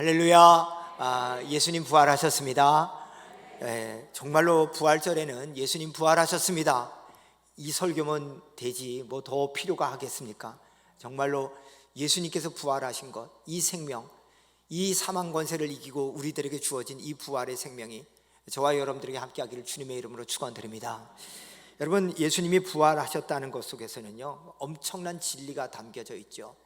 할렐루야. 예수님 부활하셨습니다. 정말로 부활절에는 예수님 부활하셨습니다, 이 설교면 되지 뭐 더 필요가 하겠습니까? 정말로 예수님께서 부활하신 것, 이 생명, 이 사망 권세를 이기고 우리들에게 주어진 이 부활의 생명이 저와 여러분들에게 함께하기를 주님의 이름으로 축원드립니다. 여러분, 예수님이 부활하셨다는 것 속에서는요, 엄청난 진리가 담겨져 있죠.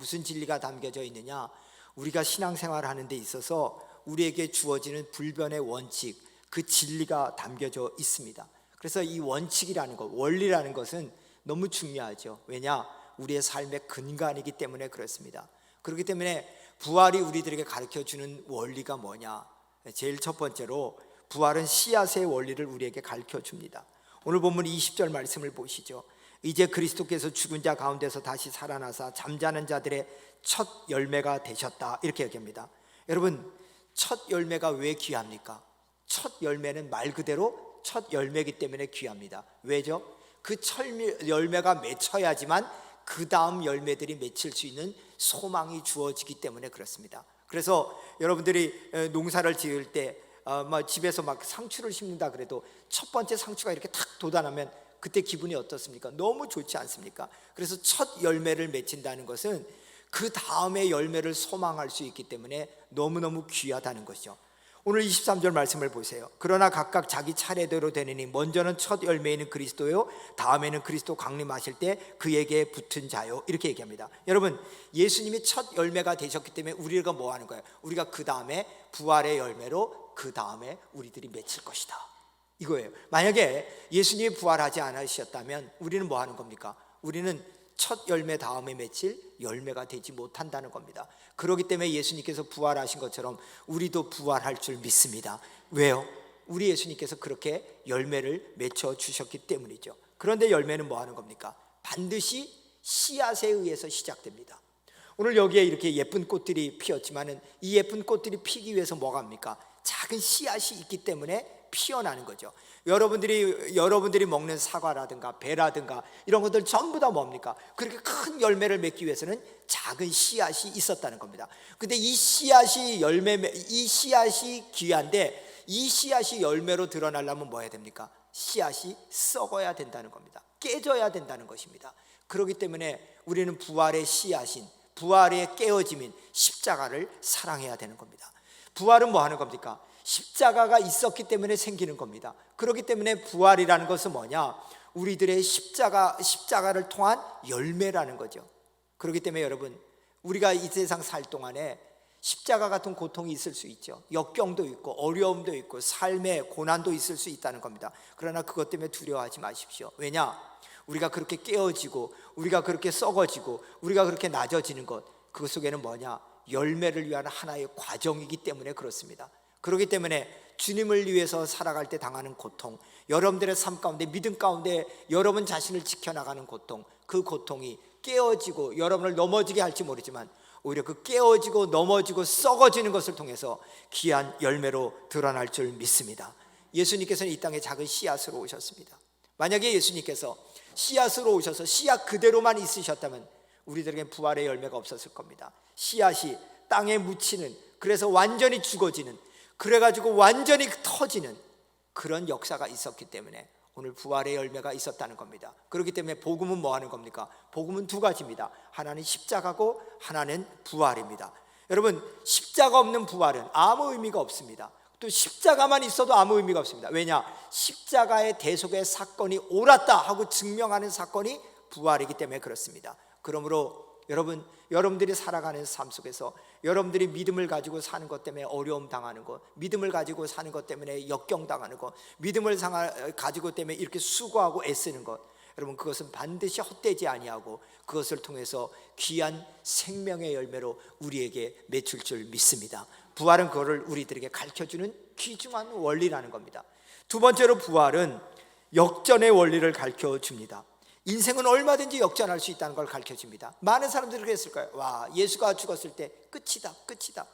무슨 진리가 담겨져 있느냐? 우리가 신앙생활을 하는 데 있어서 우리에게 주어지는 불변의 원칙, 그 진리가 담겨져 있습니다. 그래서 이 원칙이라는 것, 원리라는 것은 너무 중요하죠. 왜냐? 우리의 삶의 근간이기 때문에 그렇습니다. 그렇기 때문에 부활이 우리들에게 가르쳐주는 원리가 뭐냐? 제일 첫 번째로 부활은 씨앗의 원리를 우리에게 가르쳐줍니다. 오늘 본문 20절 말씀을 보시죠. 이제 그리스도께서 죽은 자 가운데서 다시 살아나사 잠자는 자들의 첫 열매가 되셨다, 이렇게 얘기합니다. 여러분, 첫 열매가 왜 귀합니까? 첫 열매는 말 그대로 첫 열매이기 때문에 귀합니다. 왜죠? 그 첫 열매가 맺혀야지만 그 다음 열매들이 맺힐 수 있는 소망이 주어지기 때문에 그렇습니다. 그래서 여러분들이 농사를 지을 때 집에서 막 상추를 심는다 그래도 첫 번째 상추가 이렇게 탁 돋아나면 그때 기분이 어떻습니까? 너무 좋지 않습니까? 그래서 첫 열매를 맺힌다는 것은 그 다음의 열매를 소망할 수 있기 때문에 너무너무 귀하다는 것이죠. 오늘 23절 말씀을 보세요. 그러나 각각 자기 차례대로 되느니 먼저는 첫 열매인 그리스도요, 다음에는 그리스도 강림하실 때 그에게 붙은 자요, 이렇게 얘기합니다. 여러분, 예수님이 첫 열매가 되셨기 때문에 우리가 뭐 하는 거예요? 우리가 그 다음에 부활의 열매로 그 다음에 우리들이 맺힐 것이다, 이거예요. 만약에 예수님이 부활하지 않으셨다면 우리는 뭐 하는 겁니까? 우리는 첫 열매 다음에 맺힐 열매가 되지 못한다는 겁니다. 그렇기 때문에 예수님께서 부활하신 것처럼 우리도 부활할 줄 믿습니다. 왜요? 우리 예수님께서 그렇게 열매를 맺혀 주셨기 때문이죠. 그런데 열매는 뭐 하는 겁니까? 반드시 씨앗에 의해서 시작됩니다. 오늘 여기에 이렇게 예쁜 꽃들이 피었지만은 이 예쁜 꽃들이 피기 위해서 뭐가 합니까? 작은 씨앗이 있기 때문에 피어나는 거죠. 여러분들이 먹는 사과라든가 배라든가 이런 것들 전부 다 뭡니까? 그렇게 큰 열매를 맺기 위해서는 작은 씨앗이 있었다는 겁니다. 근데 이 씨앗이 귀한데 이 씨앗이 열매로 드러나려면 뭐 해야 됩니까? 씨앗이 썩어야 된다는 겁니다. 깨져야 된다는 것입니다. 그렇기 때문에 우리는 부활의 씨앗인, 부활의 깨어짐인 십자가를 사랑해야 되는 겁니다. 부활은 뭐 하는 겁니까? 십자가가 있었기 때문에 생기는 겁니다. 그렇기 때문에 부활이라는 것은 뭐냐? 우리들의 십자가를 통한 열매라는 거죠. 그렇기 때문에 여러분, 우리가 이 세상 살 동안에 십자가 같은 고통이 있을 수 있죠. 역경도 있고 어려움도 있고 삶의 고난도 있을 수 있다는 겁니다. 그러나 그것 때문에 두려워하지 마십시오. 왜냐? 우리가 그렇게 깨어지고 우리가 그렇게 썩어지고 우리가 그렇게 낮아지는 것, 그 속에는 뭐냐? 열매를 위한 하나의 과정이기 때문에 그렇습니다. 그렇기 때문에 주님을 위해서 살아갈 때 당하는 고통, 여러분들의 삶 가운데, 믿음 가운데 여러분 자신을 지켜나가는 고통, 그 고통이 깨어지고 여러분을 넘어지게 할지 모르지만 오히려 그 깨어지고 넘어지고 썩어지는 것을 통해서 귀한 열매로 드러날 줄 믿습니다. 예수님께서는 이 땅에 작은 씨앗으로 오셨습니다. 만약에 예수님께서 씨앗으로 오셔서 씨앗 그대로만 있으셨다면 우리들에겐 부활의 열매가 없었을 겁니다. 씨앗이 땅에 묻히는, 그래서 완전히 죽어지는, 그래가지고 완전히 터지는 그런 역사가 있었기 때문에 오늘 부활의 열매가 있었다는 겁니다. 그렇기 때문에 복음은 뭐 하는 겁니까? 복음은 두 가지입니다. 하나는 십자가고 하나는 부활입니다. 여러분, 십자가 없는 부활은 아무 의미가 없습니다. 또 십자가만 있어도 아무 의미가 없습니다. 왜냐? 십자가의 대속의 사건이 옳았다 하고 증명하는 사건이 부활이기 때문에 그렇습니다. 그러므로 여러분들이 살아가는 삶 속에서 여러분들이 믿음을 가지고 사는 것 때문에 어려움 당하는 것, 믿음을 가지고 사는 것 때문에 역경 당하는 것, 믿음을 가지고 때문에 이렇게 수고하고 애쓰는 것, 여러분, 그것은 반드시 헛되지 아니하고 그것을 통해서 귀한 생명의 열매로 우리에게 맺힐 줄 믿습니다. 부활은 그거를 우리들에게 가르쳐주는 귀중한 원리라는 겁니다. 두 번째로 부활은 역전의 원리를 가르쳐줍니다. 인생은 얼마든지 역전할 수 있다는 걸 가르쳐줍니다. 많은 사람들이 그랬을 거예요. 와, 예수가 죽었을 때 끝이다.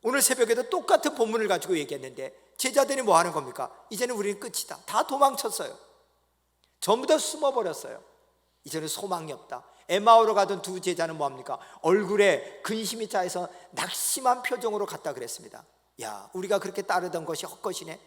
오늘 새벽에도 똑같은 본문을 가지고 얘기했는데 제자들이 뭐 하는 겁니까? 이제는 우리는 끝이다. 다 도망쳤어요. 전부 다 숨어버렸어요. 이제는 소망이 없다. 에마오로 가던 두 제자는 뭐합니까? 얼굴에 근심이 차서 낙심한 표정으로 갔다 그랬습니다. 야, 우리가 그렇게 따르던 것이 헛것이네.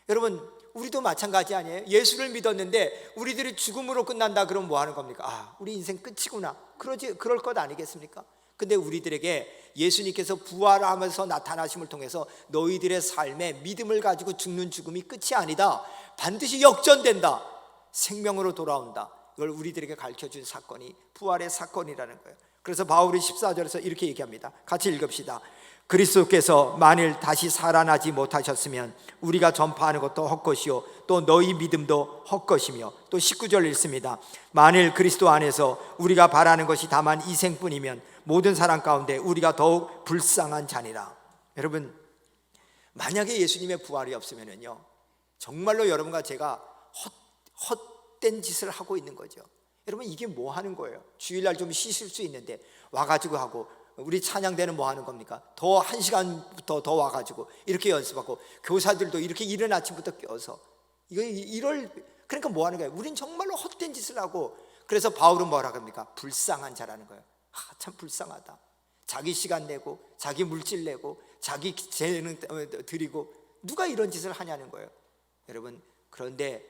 여러분, 우리도 마찬가지 아니에요? 예수를 믿었는데 우리들이 죽음으로 끝난다 그러면 뭐 하는 겁니까? 우리 인생 끝이구나. 그럴 것 아니겠습니까? 근데 우리들에게 예수님께서 부활하면서 나타나심을 통해서 너희들의 삶에 믿음을 가지고 죽는 죽음이 끝이 아니다, 반드시 역전된다, 생명으로 돌아온다, 이걸 우리들에게 가르쳐준 사건이 부활의 사건이라는 거예요. 그래서 바울이 14절에서 이렇게 얘기합니다. 같이 읽읍시다. 그리스도께서 만일 다시 살아나지 못하셨으면 우리가 전파하는 것도 헛것이요 또 너희 믿음도 헛것이며, 또 19절 읽습니다. 만일 그리스도 안에서 우리가 바라는 것이 다만 이 생뿐이면 모든 사람 가운데 우리가 더욱 불쌍한 자니라. 여러분, 만약에 예수님의 부활이 없으면요, 정말로 여러분과 제가 헛된 짓을 하고 있는 거죠. 여러분, 이게 뭐 하는 거예요? 주일날 좀 쉬실 수 있는데 와가지고 하고, 우리 찬양대는 뭐 하는 겁니까? 더 1시간부터 더 와가지고 이렇게 연습하고, 교사들도 이렇게 이른 아침부터 껴서 그러니까 뭐 하는 거예요? 우린 정말로 헛된 짓을 하고. 그래서 바울은 뭐라 그럽니까? 불쌍한 자라는 거예요. 참 불쌍하다. 자기 시간 내고 자기 물질 내고 자기 재능 드리고 누가 이런 짓을 하냐는 거예요. 여러분, 그런데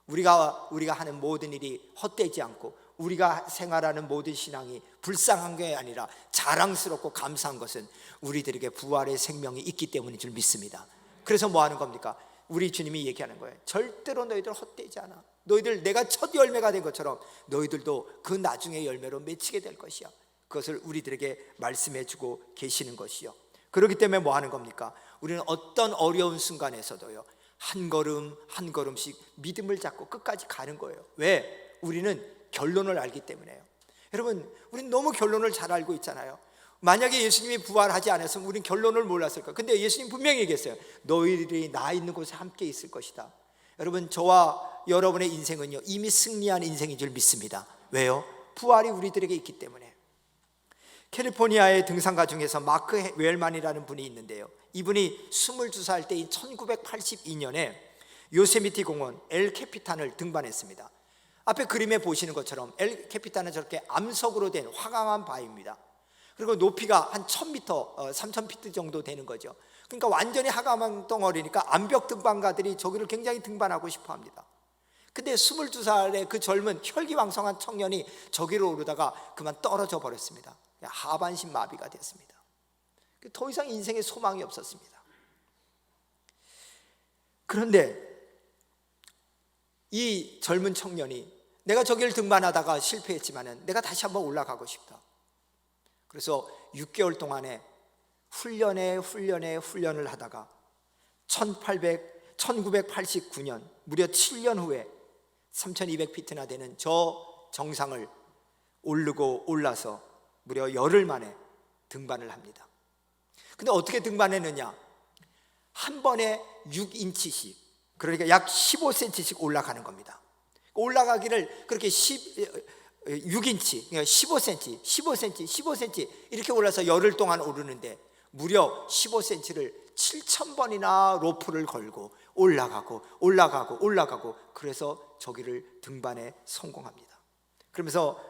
우리가 하는 모든 일이 헛되지 않고 우리가 생활하는 모든 신앙이 불쌍한 게 아니라 자랑스럽고 감사한 것은 우리들에게 부활의 생명이 있기 때문인 줄 믿습니다. 그래서 뭐 하는 겁니까? 우리 주님이 얘기하는 거예요. 절대로 너희들 헛되지 않아. 너희들 내가 첫 열매가 된 것처럼 너희들도 그 나중에 열매로 맺히게 될 것이야. 그것을 우리들에게 말씀해 주고 계시는 것이요. 그렇기 때문에 뭐 하는 겁니까? 우리는 어떤 어려운 순간에서도요, 한 걸음 한 걸음씩 믿음을 잡고 끝까지 가는 거예요. 왜? 우리는 결론을 알기 때문에요. 여러분, 우리는 너무 결론을 잘 알고 있잖아요. 만약에 예수님이 부활하지 않았으면 우리는 결론을 몰랐을 거예요. 근데 예수님 분명히 얘기했어요. 너희들이 나 있는 곳에 함께 있을 것이다. 여러분, 저와 여러분의 인생은요, 이미 승리한 인생인 줄 믿습니다. 왜요? 부활이 우리들에게 있기 때문에. 캘리포니아의 등산가 중에서 마크 웰만이라는 분이 있는데요, 이분이 22살 때인 1982년에 요세미티 공원 엘 캐피탄을 등반했습니다. 앞에 그림에 보시는 것처럼 엘 캐피탄은 저렇게 암석으로 된 화강한 바위입니다. 그리고 높이가 한 1000m, 3000피트 정도 되는 거죠. 그러니까 완전히 화강한 덩어리니까 암벽 등반가들이 저기를 굉장히 등반하고 싶어 합니다. 근데 22살의 그 젊은 혈기왕성한 청년이 저기로 오르다가 그만 떨어져 버렸습니다. 하반신 마비가 됐습니다. 더 이상 인생에 소망이 없었습니다. 그런데 이 젊은 청년이 내가 저기를 등반하다가 실패했지만은 내가 다시 한번 올라가고 싶다. 그래서 6개월 동안에 훈련을 하다가 1989년 무려 7년 후에 3200피트나 되는 저 정상을 올라서 무려 열흘 만에 등반을 합니다. 근데 어떻게 등반했느냐? 한 번에 6인치씩, 그러니까 약 15cm씩 올라가는 겁니다. 올라가기를 그렇게 6인치, 그러니까 15cm 이렇게 올라서 열흘 동안 오르는데 무려 15cm를 7000번이나 로프를 걸고 올라가고 그래서 저기를 등반에 성공합니다. 그러면서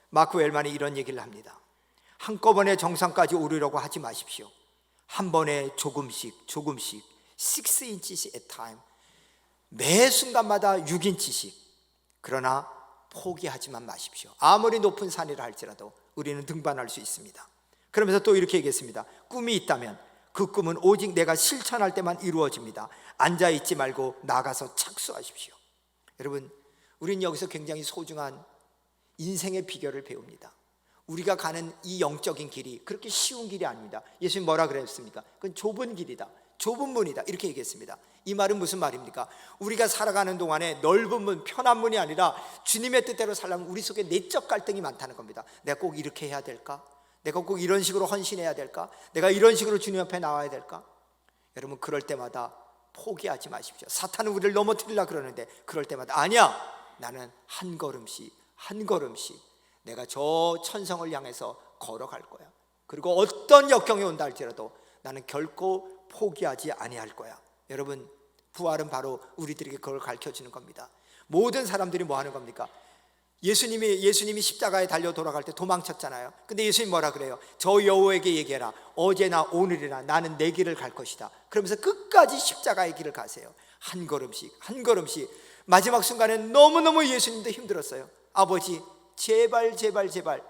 마크 웰만이 이런 얘기를 합니다. 한꺼번에 정상까지 오르려고 하지 마십시오. 한 번에 조금씩 6inches at a time, 매 순간마다 6인치씩. 그러나 포기하지만 마십시오. 아무리 높은 산이라 할지라도 우리는 등반할 수 있습니다. 그러면서 또 이렇게 얘기했습니다. 꿈이 있다면 그 꿈은 오직 내가 실천할 때만 이루어집니다. 앉아있지 말고 나가서 착수하십시오. 여러분, 우리는 여기서 굉장히 소중한 인생의 비결을 배웁니다. 우리가 가는 이 영적인 길이 그렇게 쉬운 길이 아닙니다. 예수님 뭐라 그랬습니까? 그건 좁은 길이다, 좁은 문이다, 이렇게 얘기했습니다. 이 말은 무슨 말입니까? 우리가 살아가는 동안에 넓은 문, 편한 문이 아니라 주님의 뜻대로 살려면 우리 속에 내적 갈등이 많다는 겁니다. 내가 꼭 이렇게 해야 될까? 내가 꼭 이런 식으로 헌신해야 될까? 내가 이런 식으로 주님 앞에 나와야 될까? 여러분, 그럴 때마다 포기하지 마십시오. 사탄은 우리를 넘어뜨리려고 그러는데 그럴 때마다 아니야, 나는 한 걸음씩 내가 저 천성을 향해서 걸어갈 거야. 그리고 어떤 역경이 온다 할지라도 나는 결코 포기하지 아니할 거야. 여러분, 부활은 바로 우리들에게 그걸 가르쳐주는 겁니다. 모든 사람들이 뭐 하는 겁니까? 예수님이 십자가에 달려 돌아갈 때 도망쳤잖아요. 근데 예수님 뭐라 그래요? 저 여호에게 얘기해라. 어제나 오늘이나 나는 내 길을 갈 것이다. 그러면서 끝까지 십자가의 길을 가세요. 한 걸음씩 한 걸음씩. 마지막 순간에 너무너무 예수님도 힘들었어요. 아버지 제발 제발 제발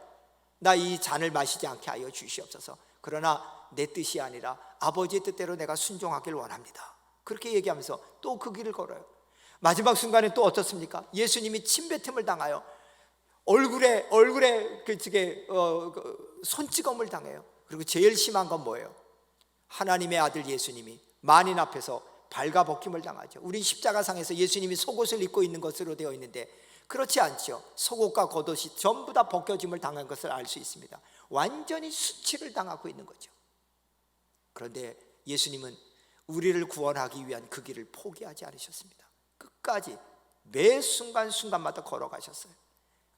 나 이 잔을 마시지 않게 하여 주시옵소서. 그러나 내 뜻이 아니라 아버지의 뜻대로 내가 순종하길 원합니다. 그렇게 얘기하면서 또 그 길을 걸어요. 마지막 순간에 또 어떻습니까? 예수님이 침뱉음을 당하여 얼굴에 손찌검을 당해요. 그리고 제일 심한 건 뭐예요? 하나님의 아들 예수님이 만인 앞에서 발가벗김을 당하죠. 우리 십자가상에서 예수님이 속옷을 입고 있는 것으로 되어 있는데 그렇지 않죠. 속옷과 겉옷이 전부 다 벗겨짐을 당한 것을 알 수 있습니다. 완전히 수치를 당하고 있는 거죠. 그런데 예수님은 우리를 구원하기 위한 그 길을 포기하지 않으셨습니다. 끝까지 매 순간순간마다 걸어가셨어요.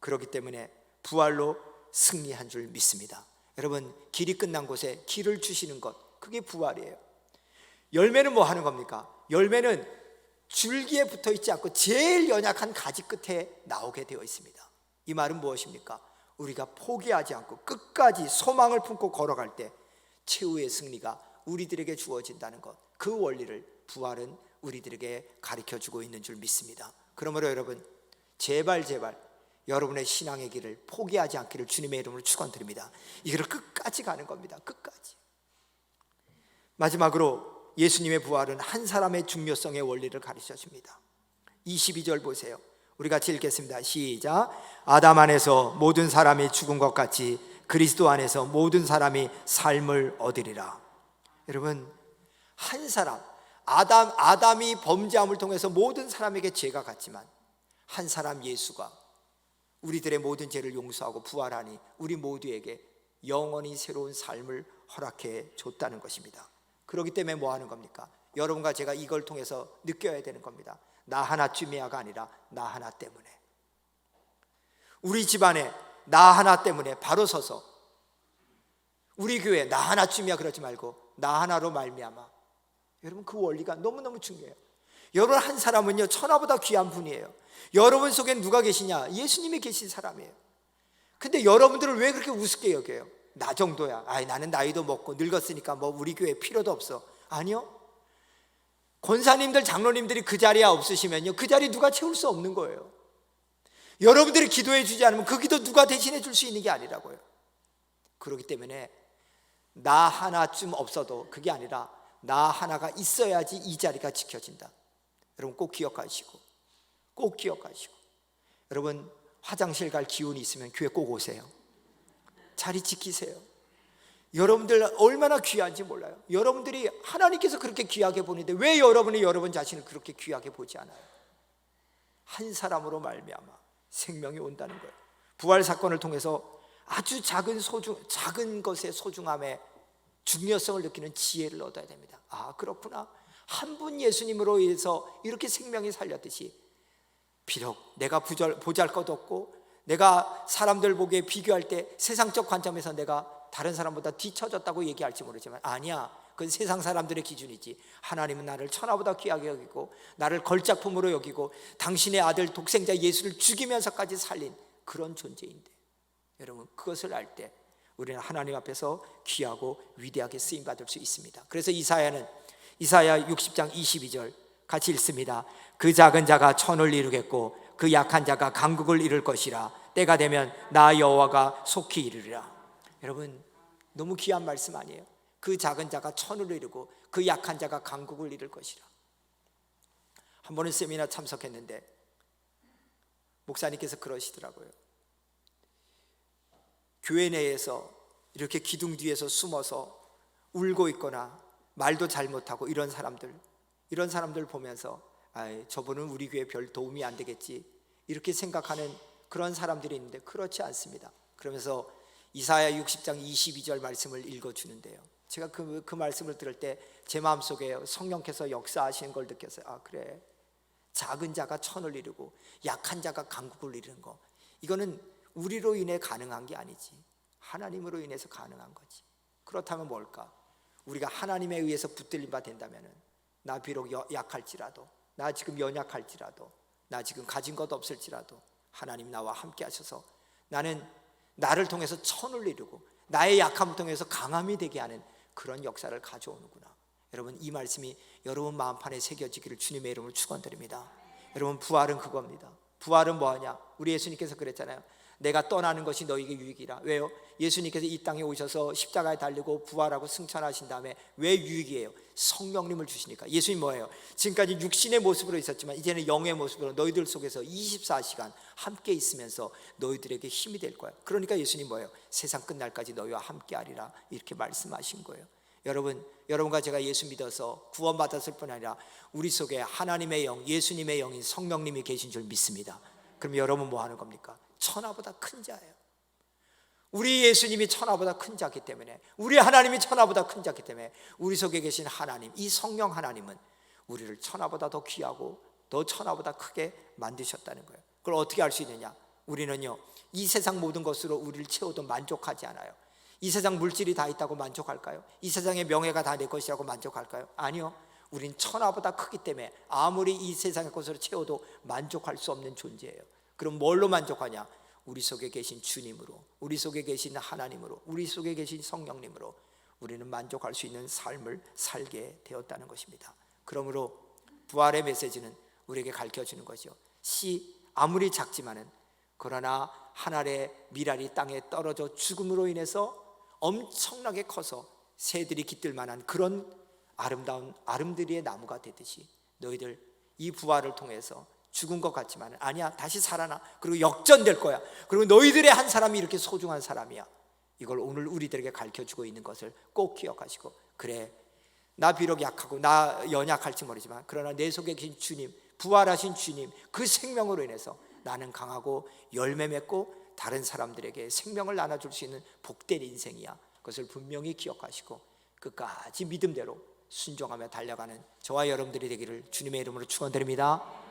그렇기 때문에 부활로 승리한 줄 믿습니다. 여러분, 길이 끝난 곳에 길을 주시는 것, 그게 부활이에요. 열매는 뭐 하는 겁니까? 열매는 줄기에 붙어 있지 않고 제일 연약한 가지 끝에 나오게 되어 있습니다. 이 말은 무엇입니까? 우리가 포기하지 않고 끝까지 소망을 품고 걸어갈 때 최후의 승리가 우리들에게 주어진다는 것, 그 원리를 부활은 우리들에게 가르쳐주고 있는 줄 믿습니다. 그러므로 여러분, 제발 여러분의 신앙의 길을 포기하지 않기를 주님의 이름으로 축원드립니다. 이 길을 끝까지 가는 겁니다. 끝까지. 마지막으로 예수님의 부활은 한 사람의 중요성의 원리를 가르쳐 줍니다. 22절 보세요. 우리 같이 읽겠습니다. 시작. 아담 안에서 모든 사람이 죽은 것 같이 그리스도 안에서 모든 사람이 삶을 얻으리라. 여러분, 한 사람, 아담이 범죄함을 통해서 모든 사람에게 죄가 갔지만 한 사람 예수가 우리들의 모든 죄를 용서하고 부활하니 우리 모두에게 영원히 새로운 삶을 허락해 줬다는 것입니다. 그렇기 때문에 뭐 하는 겁니까? 여러분과 제가 이걸 통해서 느껴야 되는 겁니다. 나 하나쯤이야가 아니라 나 하나 때문에, 우리 집안에 나 하나 때문에 바로 서서, 우리 교회 나 하나쯤이야 그러지 말고 나 하나로 말미암아. 여러분, 그 원리가 너무너무 중요해요. 여러분 한 사람은요 천하보다 귀한 분이에요. 여러분 속엔 누가 계시냐? 예수님이 계신 사람이에요. 근데 여러분들을 왜 그렇게 우습게 여겨요? 나 정도야. 나는 나이도 먹고 늙었으니까 뭐 우리 교회 필요도 없어. 아니요. 권사님들, 장로님들이 그 자리에 없으시면요 그 자리 누가 채울 수 없는 거예요. 여러분들이 기도해 주지 않으면 그 기도 누가 대신해 줄 수 있는 게 아니라고요. 그렇기 때문에 나 하나쯤 없어도 그게 아니라 나 하나가 있어야지 이 자리가 지켜진다. 여러분 꼭 기억하시고, 여러분 화장실 갈 기운이 있으면 교회 꼭 오세요. 자리 지키세요. 여러분들 얼마나 귀한지 몰라요. 여러분들이 하나님께서 그렇게 귀하게 보는데 왜 여러분이 여러분 자신을 그렇게 귀하게 보지 않아요? 한 사람으로 말미암아 생명이 온다는 거예요. 부활 사건을 통해서 아주 작은 것의 소중함에 중요성을 느끼는 지혜를 얻어야 됩니다. 그렇구나. 한 분 예수님으로 인해서 이렇게 생명이 살렸듯이, 비록 내가 보잘것없고 내가 사람들 보기에 비교할 때 세상적 관점에서 내가 다른 사람보다 뒤처졌다고 얘기할지 모르지만 아니야, 그건 세상 사람들의 기준이지. 하나님은 나를 천하보다 귀하게 여기고 나를 걸작품으로 여기고 당신의 아들 독생자 예수를 죽이면서까지 살린 그런 존재인데, 여러분 그것을 알 때 우리는 하나님 앞에서 귀하고 위대하게 쓰임받을 수 있습니다. 그래서 이사야 60장 22절 같이 읽습니다. 그 작은 자가 천을 이루겠고 그 약한 자가 강국을 이룰 것이라. 때가 되면 나 여호와가 속히 이루리라. 여러분 너무 귀한 말씀 아니에요? 그 작은 자가 천을 이루고 그 약한 자가 강국을 이룰 것이라. 한 번은 세미나 참석했는데 목사님께서 그러시더라고요. 교회 내에서 이렇게 기둥 뒤에서 숨어서 울고 있거나 말도 잘 못하고 이런 사람들 보면서 저분은 우리 교회 별 도움이 안 되겠지 이렇게 생각하는 그런 사람들이 있는데 그렇지 않습니다. 그러면서 이사야 60장 22절 말씀을 읽어주는데요, 제가 그 말씀을 들을 때 제 마음속에 성령께서 역사하시는 걸 느꼈어요. 그래, 작은 자가 천을 이루고 약한 자가 강국을 이루는 거, 이거는 우리로 인해 가능한 게 아니지, 하나님으로 인해서 가능한 거지. 그렇다면 뭘까? 우리가 하나님에 의해서 붙들림 바 된다면, 나 비록 약할지라도, 나 지금 연약할지라도, 나 지금 가진 것 없을지라도 하나님 나와 함께 하셔서 나는 나를 통해서 천을 이루고 나의 약함을 통해서 강함이 되게 하는 그런 역사를 가져오는구나. 여러분, 이 말씀이 여러분 마음판에 새겨지기를 주님의 이름으로 축원드립니다. 여러분, 부활은 그겁니다. 부활은 뭐하냐? 우리 예수님께서 그랬잖아요. 내가 떠나는 것이 너에게 유익이라. 왜요? 예수님께서 이 땅에 오셔서 십자가에 달리고 부활하고 승천하신 다음에 왜 유익이에요? 성령님을 주시니까. 예수님 뭐예요? 지금까지 육신의 모습으로 있었지만 이제는 영의 모습으로 너희들 속에서 24시간 함께 있으면서 너희들에게 힘이 될 거야. 그러니까 예수님 뭐예요? 세상 끝날까지 너희와 함께 하리라, 이렇게 말씀하신 거예요. 여러분, 여러분과 제가 예수 믿어서 구원받았을 뿐 아니라 우리 속에 하나님의 영, 예수님의 영인 성령님이 계신 줄 믿습니다. 그럼 여러분 뭐 하는 겁니까? 천하보다 큰 자예요. 우리 예수님이 천하보다 큰 자기 때문에, 우리 하나님이 천하보다 큰 자기 때문에 우리 속에 계신 하나님, 이 성령 하나님은 우리를 천하보다 더 귀하고 더 천하보다 크게 만드셨다는 거예요. 그걸 어떻게 알 수 있느냐? 우리는요, 이 세상 모든 것으로 우리를 채워도 만족하지 않아요. 이 세상 물질이 다 있다고 만족할까요? 이 세상의 명예가 다 내 것이라고 만족할까요? 아니요. 우린 천하보다 크기 때문에 아무리 이 세상의 것으로 채워도 만족할 수 없는 존재예요. 그럼 뭘로 만족하냐? 우리 속에 계신 주님으로, 우리 속에 계신 하나님으로, 우리 속에 계신 성령님으로 우리는 만족할 수 있는 삶을 살게 되었다는 것입니다. 그러므로 부활의 메시지는 우리에게 가르쳐주는 거죠. 씨 아무리 작지만은 그러나 한 알의 밀알이 땅에 떨어져 죽음으로 인해서 엄청나게 커서 새들이 깃들 만한 그런 아름다운 아름드리의 나무가 되듯이 너희들 이 부활을 통해서 죽은 것 같지만 아니야, 다시 살아나. 그리고 역전될 거야. 그리고 너희들의 한 사람이 이렇게 소중한 사람이야. 이걸 오늘 우리들에게 가르쳐주고 있는 것을 꼭 기억하시고, 그래, 나 비록 약하고 나 연약할지 모르지만 그러나 내 속에 계신 주님, 부활하신 주님, 그 생명으로 인해서 나는 강하고 열매 맺고 다른 사람들에게 생명을 나눠줄 수 있는 복된 인생이야. 그것을 분명히 기억하시고 끝까지 믿음대로 순종하며 달려가는 저와 여러분들이 되기를 주님의 이름으로 축원드립니다.